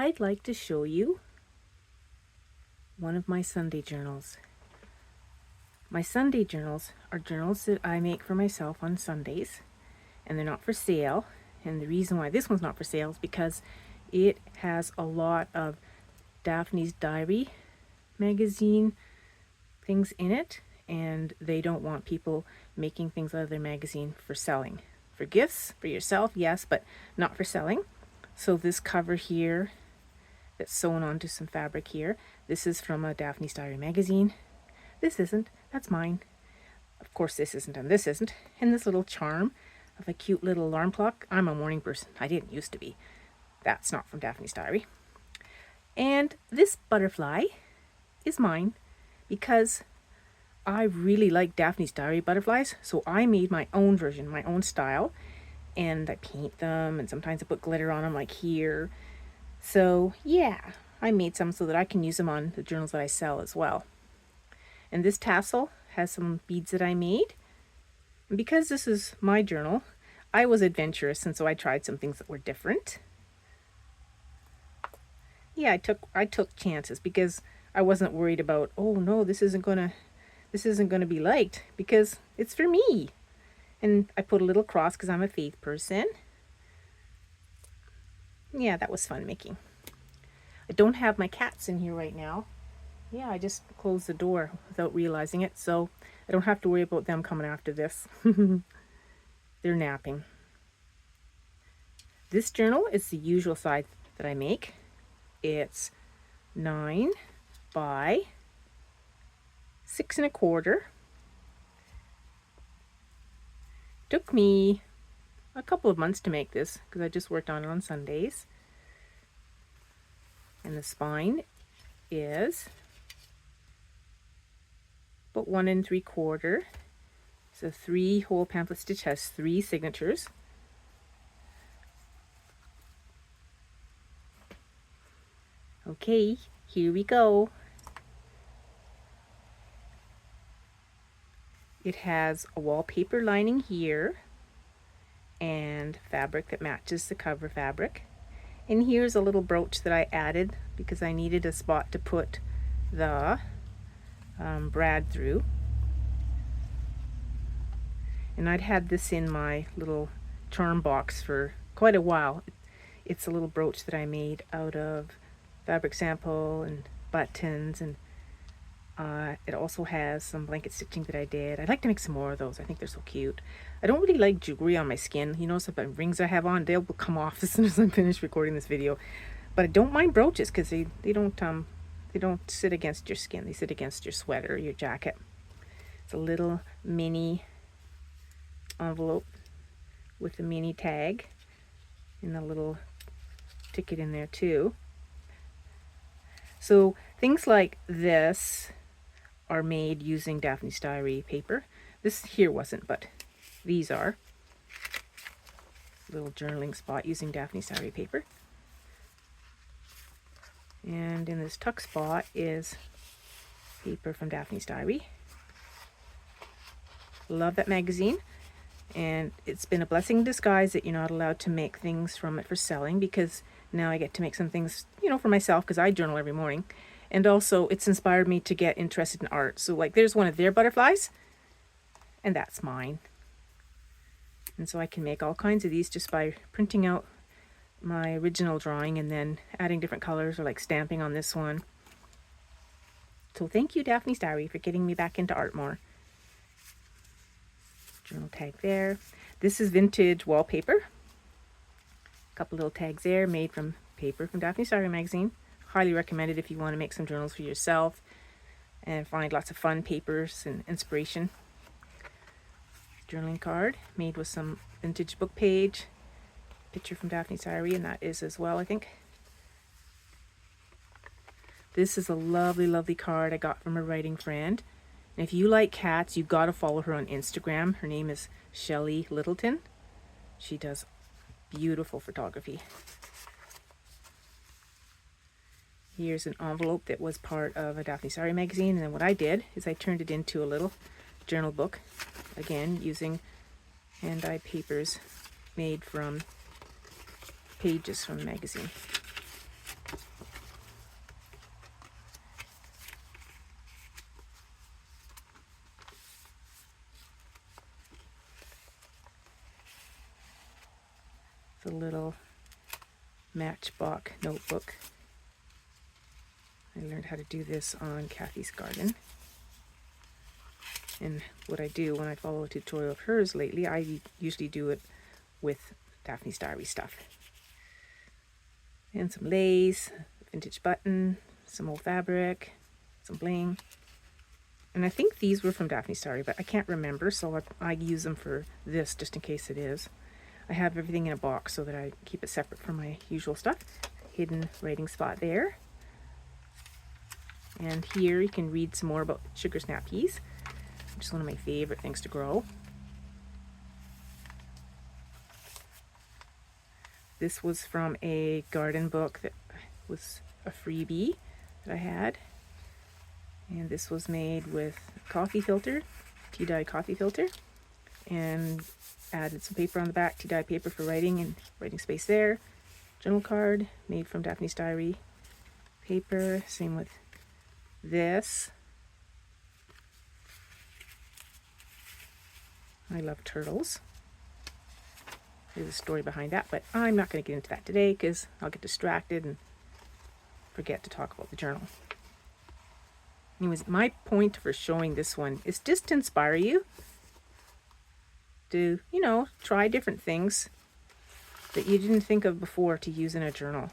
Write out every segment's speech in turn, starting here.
I'd like to show you one of my Sunday journals. My Sunday journals are journals that I make for myself on Sundays, and they're not for sale. And the reason why this one's not for sale is because it has a lot of Daphne's Diary magazine things in it, and they don't want people making things out of their magazine for selling. For gifts, for yourself, yes, but not for selling. So this cover here that's sewn onto some fabric here, this is from a Daphne's Diary magazine. This isn't, that's mine. Of course this isn't, and this isn't. And this little charm of a cute little alarm clock. I'm a morning person. I didn't used to be. That's not from Daphne's Diary. And this butterfly is mine because I really like Daphne's Diary butterflies, so I made my own version, my own style, and I paint them, and sometimes I put glitter on them like here. So yeah, I made some so that I can use them on the journals that I sell as well. And this tassel has some beads that I made. And because this is my journal, I was adventurous, and so I tried some things that were different. Yeah, I took chances because I wasn't worried about, oh no, this isn't gonna be liked, because it's for me. And I put a little cross because I'm a faith person. Yeah, that was fun making. I don't have my cats in here right now. Yeah, I just closed the door without realizing it, so I don't have to worry about them coming after this. They're napping. This journal is the usual size that I make. It's 9 by 6 1/4. Took me a couple of months to make this because I just worked on it on Sundays. And the spine is about 1 3/4. So 3-hole pamphlet stitch has 3 signatures. Okay, here we go. It has a wallpaper lining here and fabric that matches the cover fabric. And here's a little brooch that I added because I needed a spot to put the brad through. And I'd had this in my little charm box for quite a while. It's a little brooch that I made out of fabric sample and buttons, and it also has some blanket stitching that I did. I'd like to make some more of those. I think they're so cute. I don't really like jewelry on my skin. You notice the rings I have on, they'll come off as soon as I'm finished recording this video. But I don't mind brooches because they don't sit against your skin. They sit against your sweater or your jacket. It's a little mini envelope with a mini tag and a little ticket in there too. So things like this are made using Daphne's Diary paper. This here wasn't, but these are. Little journaling spot using Daphne's Diary paper. And in this tuck spot is paper from Daphne's Diary. Love that magazine. And it's been a blessing in disguise that you're not allowed to make things from it for selling, because now I get to make some things, for myself, because I journal every morning. And also it's inspired me to get interested in art. So like there's one of their butterflies, and that's mine. And so I can make all kinds of these just by printing out my original drawing and then adding different colors, or like stamping on this one. So thank you, Daphne's Diary, for getting me back into art more. Journal tag there. This is vintage wallpaper. A couple little tags there made from paper from Daphne's Diary magazine. Highly recommended if you want to make some journals for yourself and find lots of fun papers and inspiration. Journaling card made with some vintage book page. Picture from Daphne's Diary, and that is as well, I think. This is a lovely, lovely card I got from a writing friend. And if you like cats, you've got to follow her on Instagram. Her name is Shelly Littleton. She does beautiful photography. Here's an envelope that was part of a Daphne's Diary magazine, and then what I did is I turned it into a little journal book, again using hand-dyed papers made from pages from the magazine. It's a little matchbox notebook. I learned how to do this on Kathy's Garden. And what I do when I follow a tutorial of hers lately, I usually do it with Daphne's Diary stuff. And some lace, vintage button, some old fabric, some bling. And I think these were from Daphne's Diary, but I can't remember, so I use them for this just in case it is. I have everything in a box so that I keep it separate from my usual stuff. Hidden writing spot there. And here you can read some more about sugar snap peas, which is one of my favorite things to grow. This was from a garden book that was a freebie that I had. And this was made with coffee filter, tea-dye coffee filter, and added some paper on the back, tea-dye paper for writing and writing space there. Journal card made from Daphne's Diary paper, same with this. I love turtles. There's a story behind that, but I'm not going to get into that today because I'll get distracted and forget to talk about the journal. Anyways, my point for showing this one is just to inspire you to, try different things that you didn't think of before to use in a journal.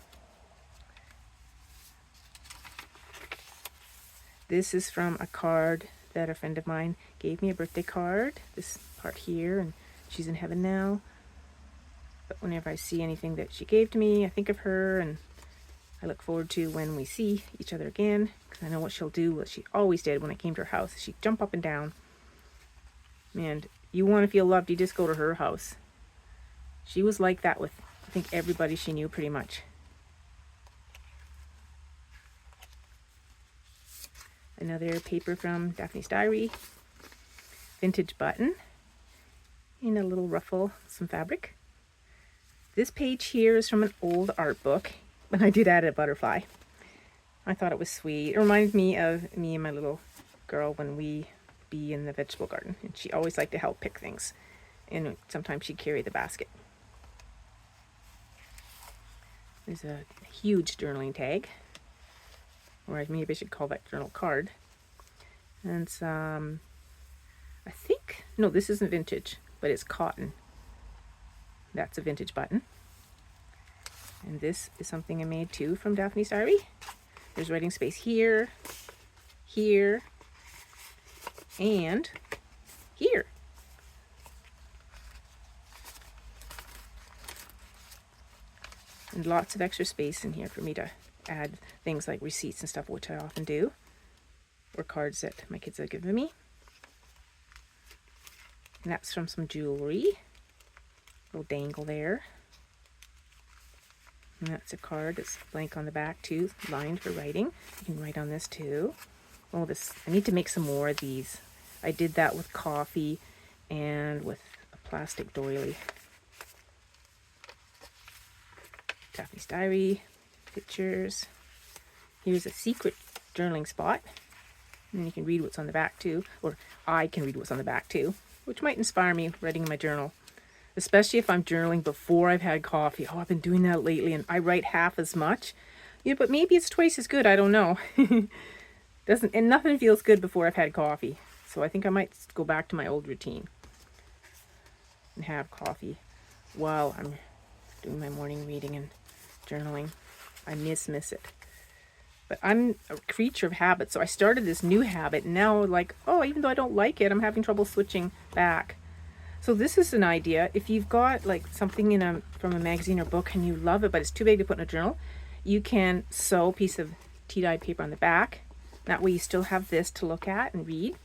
This is from a card that a friend of mine gave me, a birthday card. This part here, and she's in heaven now. But whenever I see anything that she gave to me, I think of her, and I look forward to when we see each other again, because I know what she'll do, what she always did when I came to her house. She'd jump up and down. And you want to feel loved, you just go to her house. She was like that with, I think, everybody she knew pretty much. Another paper from Daphne's Diary. Vintage button. In a little ruffle, some fabric. This page here is from an old art book, and I did add a butterfly. I thought it was sweet. It reminded me of me and my little girl when we be in the vegetable garden, and she always liked to help pick things, and sometimes she'd carry the basket. There's a huge journaling tag, or maybe I should call that journal card. And some, I think, no, this isn't vintage, but it's cotton. That's a vintage button. And this is something I made too from Daphne's Diary. There's writing space here, here, and here. And lots of extra space in here for me to add things like receipts and stuff, which I often do, or cards that my kids have given me. And that's from some jewelry. Little dangle there. And that's a card that's blank on the back too, lined for writing. You can write on this too. Oh, this, I need to make some more of these. I did that with coffee and with a plastic doily. Daphne's Diary, pictures. Here's a secret journaling spot. And then you can read what's on the back too, or I can read what's on the back too, which might inspire me writing in my journal. Especially if I'm journaling before I've had coffee. Oh, I've been doing that lately, and I write half as much. Yeah, but maybe it's twice as good. I don't know. And nothing feels good before I've had coffee. So I think I might go back to my old routine and have coffee while I'm doing my morning reading and journaling. I miss it. But I'm a creature of habit, so I started this new habit, and now, even though I don't like it, I'm having trouble switching back. So this is an idea. If you've got something from a magazine or book and you love it, but it's too big to put in a journal, you can sew a piece of tea-dyed paper on the back. That way you still have this to look at and read.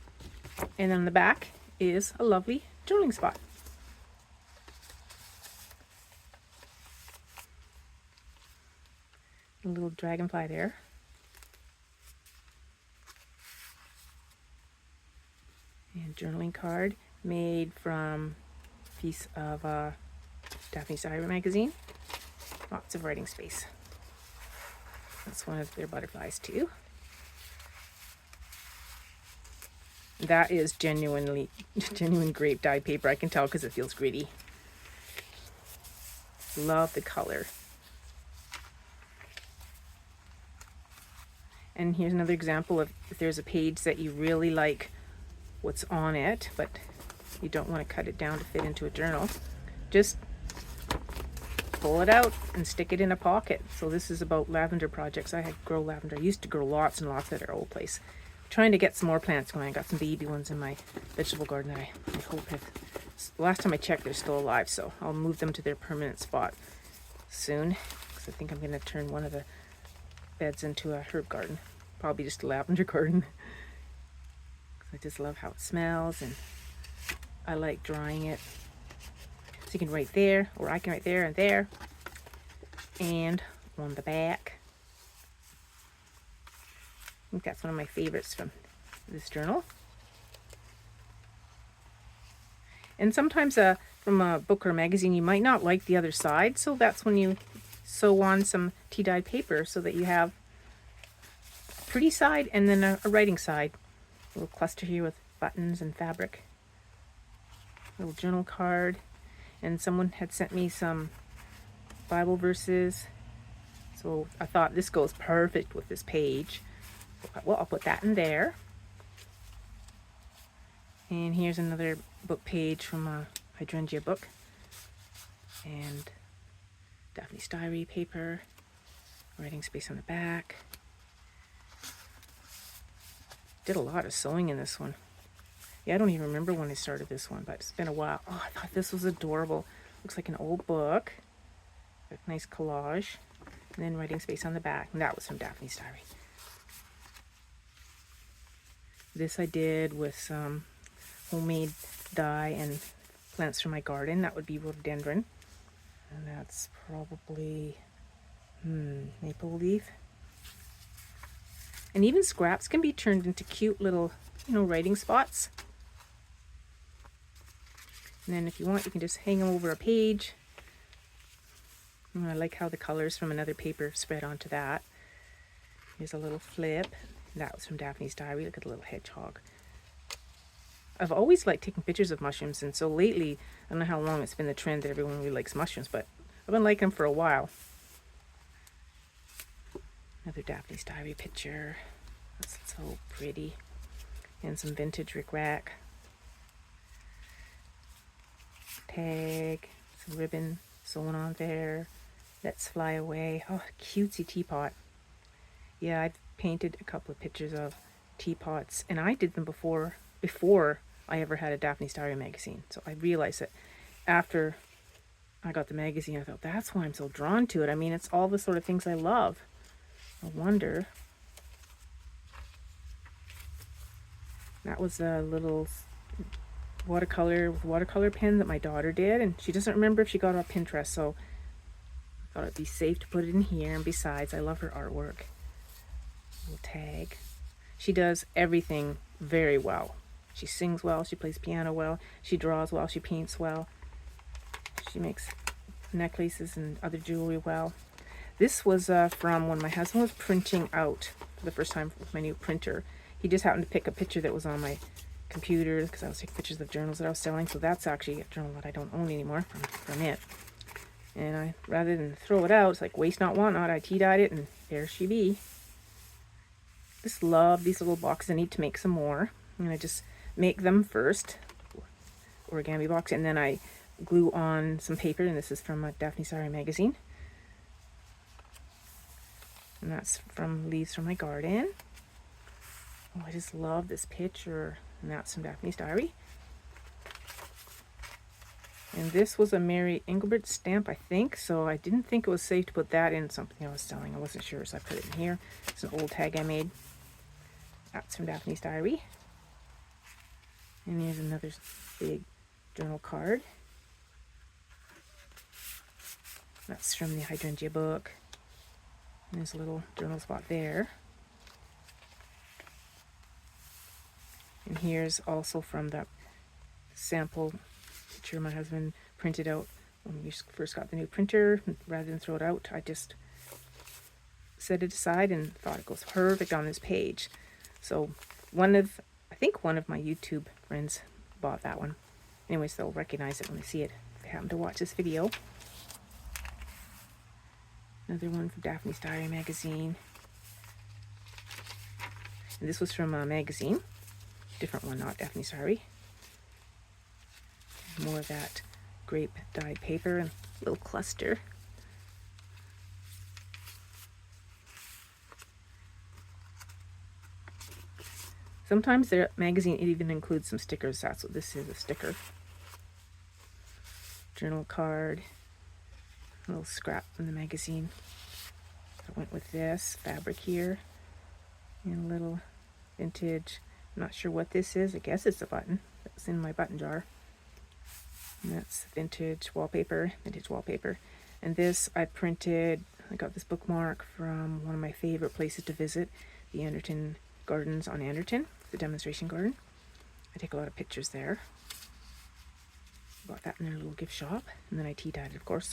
And on the back is a lovely journaling spot. A little dragonfly there. And journaling card made from a piece of Daphne's Diary magazine. Lots of writing space. That's one of their butterflies too. That is genuine grape dyed paper. I can tell because it feels gritty. Love the color. And here's another example of if there's a page that you really like what's on it, but you don't want to cut it down to fit into a journal, just pull it out and stick it in a pocket. So this is about lavender projects. I grow lavender. I used to grow lots and lots at our old place. Trying to get some more plants going. I got some baby ones in my vegetable garden that I hope have, last time I checked, they're still alive, so I'll move them to their permanent spot soon, because I think I'm going to turn one of the beds into a herb garden, probably just a lavender garden. I just love how it smells, and I like drying it. So you can write there, or I can write there and there, and on the back. I think that's one of my favorites from this journal. And sometimes from a book or a magazine, you might not like the other side, so that's when you sew on some tea-dyed paper so that you have a pretty side and then a writing side. A little cluster here with buttons and fabric. A little journal card. And someone had sent me some Bible verses, so I thought this goes perfect with this page. Well, I'll put that in there. And here's another book page from a hydrangea book. And Daphne's diary paper. Writing space on the back. Did a lot of sewing in this one. Yeah, I don't even remember when I started this one, but it's been a while. Oh, I thought this was adorable. Looks like an old book. A nice collage. And then writing space on the back. And that was from Daphne's diary. This I did with some homemade dye and plants from my garden. That would be rhododendron. And that's probably maple leaf. And even scraps can be turned into cute little, writing spots. And then if you want, you can just hang them over a page. And I like how the colors from another paper spread onto that. Here's a little flip. That was from Daphne's diary. Look at the little hedgehog. I've always liked taking pictures of mushrooms, and so lately, I don't know how long it's been the trend that everyone really likes mushrooms, but I've been liking them for a while. Another Daphne's diary picture. That's so pretty. And some vintage rickrack. Tag, some ribbon sewn on there. Let's fly away. Oh, cutesy teapot. Yeah, I've painted a couple of pictures of teapots, and I did them before I ever had a Daphne's Diary magazine. So I realized that after I got the magazine, I thought, that's why I'm so drawn to it. I mean, it's all the sort of things I love. I wonder. That was a little watercolor with watercolor pen that my daughter did, and she doesn't remember if she got it off Pinterest, so I thought it'd be safe to put it in here. And besides, I love her artwork. Little tag. She does everything very well. She sings well, she plays piano well, she draws well, she paints well. She makes necklaces and other jewelry well. This was from when my husband was printing out for the first time with my new printer. He just happened to pick a picture that was on my computer because I was taking pictures of journals that I was selling. So that's actually a journal that I don't own anymore from it. And I, rather than throw it out, it's like waste not, want not. I tea-dyed it, and there she be. Just love these little boxes. I need to make some more. I'm going to just make them first, origami box, and then I glue on some paper, and this is from a Daphne's Diary magazine. And that's from leaves from my garden. Oh, I just love this picture. And that's from Daphne's Diary. And this was a Mary Engelbert stamp, I think. So I didn't think it was safe to put that in something I was selling. I wasn't sure, so I put it in here. It's an old tag I made. That's from Daphne's Diary. And here's another big journal card. That's from the hydrangea book. And there's a little journal spot there. And here's also from that sample picture my husband printed out when we first got the new printer. Rather than throw it out, I just set it aside and thought it goes perfect on this page. So I think one of my YouTube friends bought that one. Anyways, they'll recognize it when they see it if they happen to watch this video. Another one from Daphne's Diary magazine. And this was from a magazine. Different one, not Daphne's Diary. More of that grape dyed paper and a little cluster. Sometimes the magazine even includes some stickers. That's what this is, a sticker. Journal card. A little scrap from the magazine. I went with this fabric here. And a little vintage. I'm not sure what this is. I guess it's a button. That's in my button jar. And that's vintage wallpaper. And this I printed. I got this bookmark from one of my favorite places to visit, the Anderton Gardens on Anderton, the demonstration garden. I take a lot of pictures there. Bought that in their little gift shop, and then I tea dyed it, of course.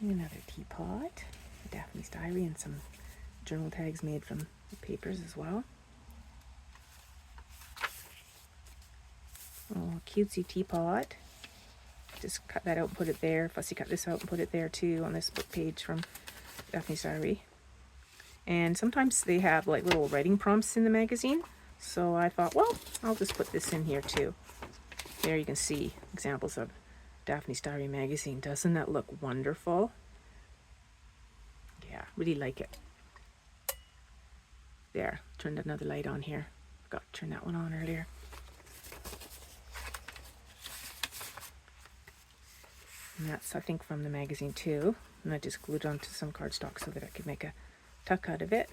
Another teapot, Daphne's Diary, and some journal tags made from the papers as well. Oh, cutesy teapot. Just cut that out and put it there. Fussy cut this out and put it there too on this book page from Daphne's Diary. And sometimes they have like little writing prompts in the magazine. So I thought, well, I'll just put this in here too. There you can see examples of Daphne's Diary magazine. Doesn't that look wonderful? Yeah, really like it. There, turned another light on here. Forgot to turn that one on earlier. And that's, I think, from the magazine too. And I just glued onto some cardstock so that I could make a tuck out of it.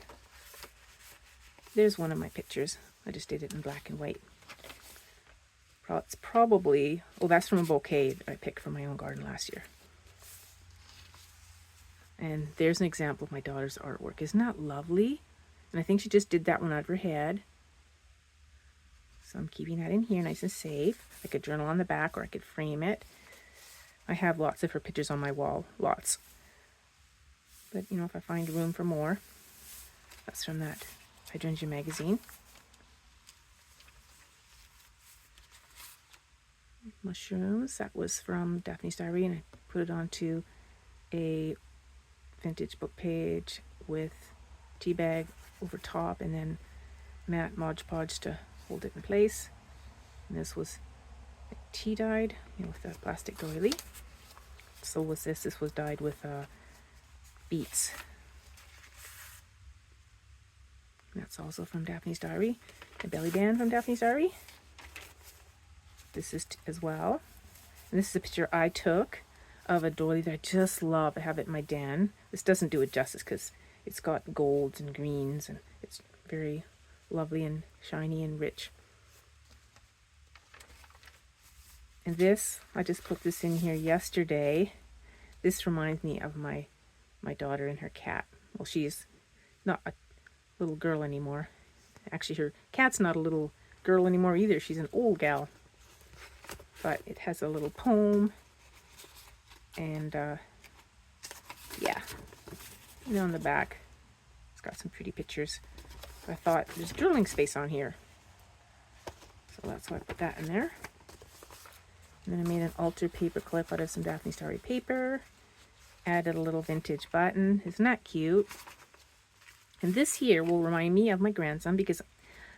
There's one of my pictures. I just did it in black and white. It's probably, oh, that's from a bouquet that I picked from my own garden last year. And there's an example of my daughter's artwork. Isn't that lovely? And I think she just did that one out of her head. So I'm keeping that in here nice and safe. I could journal on the back, or I could frame it. I have lots of her pictures on my wall, lots. But, you know, if I find room for more, that's from that Hydrangea magazine. Mushrooms, that was from Daphne's Diary, and I put it onto a vintage book page with tea bag over top, and then matte Mod Podge to hold it in place. And this was tea dyed, you know, with a plastic doily. So was this. This was dyed with beets. That's also from Daphne's Diary. A belly band from Daphne's Diary. This is as well. And this is a picture I took of a doily that I just love. I have it in my den. This doesn't do it justice because it's got golds and greens, and it's very lovely and shiny and rich. And this, I just put this in here yesterday. This reminds me of my daughter and her cat. Well, she's not a little girl anymore. Actually, her cat's not a little girl anymore either. She's an old gal. But it has a little poem. And, yeah. And on the back, it's got some pretty pictures. I thought there's journaling space on here. So that's why I put that in there. And then I made an altar paper clip out of some Daphne's Diary paper. Added a little vintage button. Isn't that cute? And this here will remind me of my grandson, because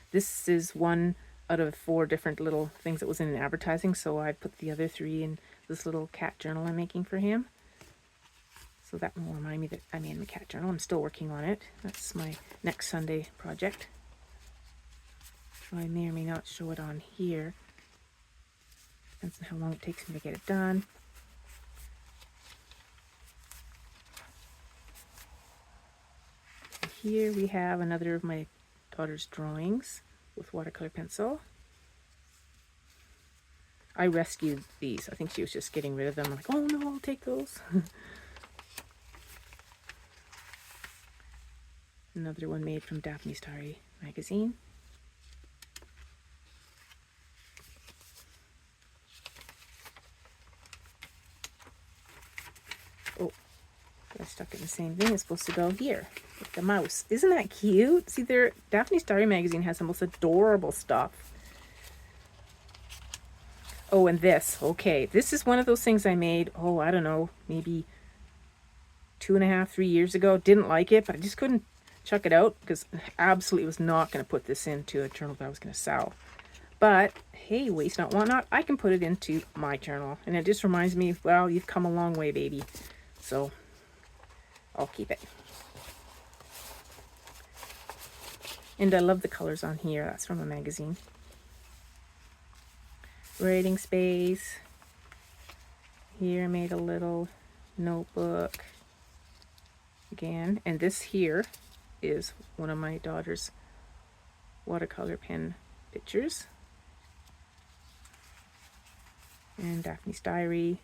this is one out of 4 different little things that was in advertising. So I put the other 3 in this little cat journal I'm making for him. So that will remind me that I made my cat journal. I'm still working on it. That's my next Sunday project. So I may or may not show it on here. Depends on how long it takes me to get it done. And here we have another of my daughter's drawings with watercolor pencil. I rescued these. I think she was just getting rid of them. I'm like, oh no, I'll take those. Another one made from Daphne's Diary magazine. Oh, I stuck it in the same thing. It's supposed to go here with the mouse. Isn't that cute? See, Daphne's Diary magazine has the most adorable stuff. Oh, and this. Okay, this is one of those things I made, oh, I don't know, maybe 2.5, 3 years ago. Didn't like it, but I just couldn't chuck it out because I absolutely was not going to put this into a journal that I was going to sell. But hey, waste not, want not, I can put it into my journal. And it just reminds me, well, you've come a long way, baby. So I'll keep it. And I love the colors on here. That's from a magazine. Writing space. Here I made a little notebook again. And this here is one of my daughter's watercolor pen pictures. And Daphne's diary,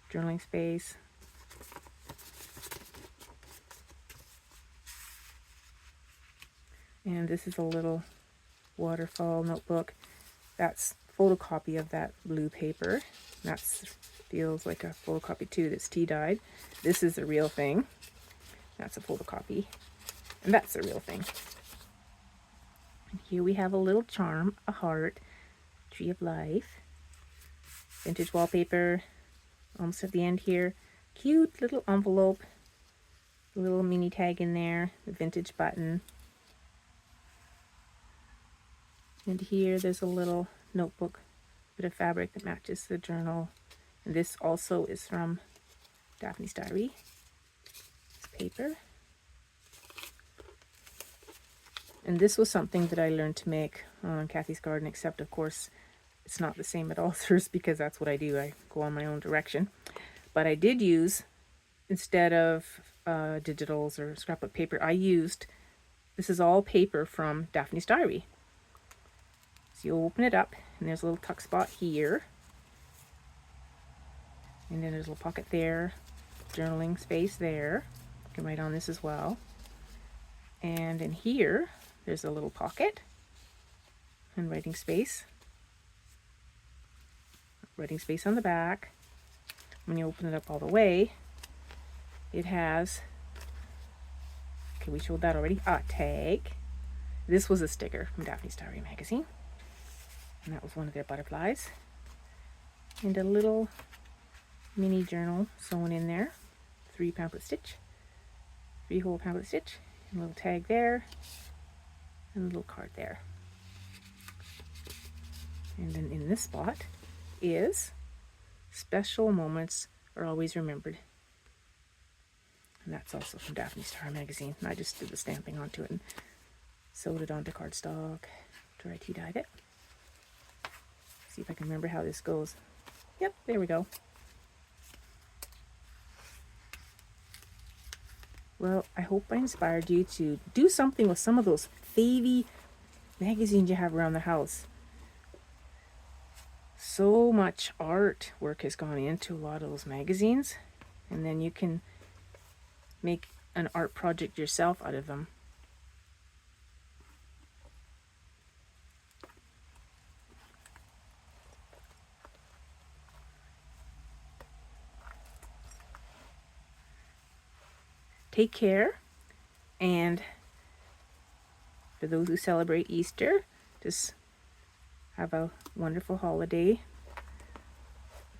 journaling space. And this is a little waterfall notebook. That's photocopy of that blue paper. That feels like a photocopy too. That's tea dyed. This is the real thing. That's a photocopy. And that's the real thing. And here we have a little charm, a heart, tree of life, vintage wallpaper. Almost at the end here. Cute little envelope. A little mini tag in there. The vintage button. And here there's a little notebook, bit of fabric that matches the journal. And this also is from Daphne's diary. It's paper. And this was something that I learned to make on Kathy's Garden, except of course it's not the same at all hers because that's what I do. I go on my own direction. But I did use, instead of digitals or scrapbook paper, I used, this is all paper from Daphne's diary. So you open it up, and there's a little tuck spot here. And then there's a little pocket there, journaling space there. You can write on this as well. And in here, there's a little pocket and writing space. Writing space on the back. When you open it up all the way, it has, okay, we showed that already, a tag. This was a sticker from Daphne's Diary magazine. And that was one of their butterflies. And a little mini journal sewn in there. 3 pamphlet stitch. 3-hole pamphlet stitch. And a little tag there. And a little card there. And then in this spot is special moments are always remembered. And that's also from Daphne's Diary magazine. And I just did the stamping onto it and sewed it onto cardstock after I tea-dyed it. See if I can remember how this goes. Yep, there we go. Well, I hope I inspired you to do something with some of those favy magazines you have around the house. So much art work has gone into a lot of those magazines, and then you can make an art project yourself out of them. Take care, and for those who celebrate Easter, just have a wonderful holiday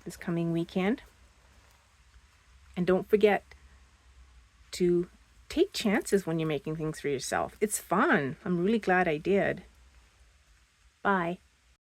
this coming weekend. And don't forget to take chances when you're making things for yourself. It's fun. I'm really glad I did. Bye.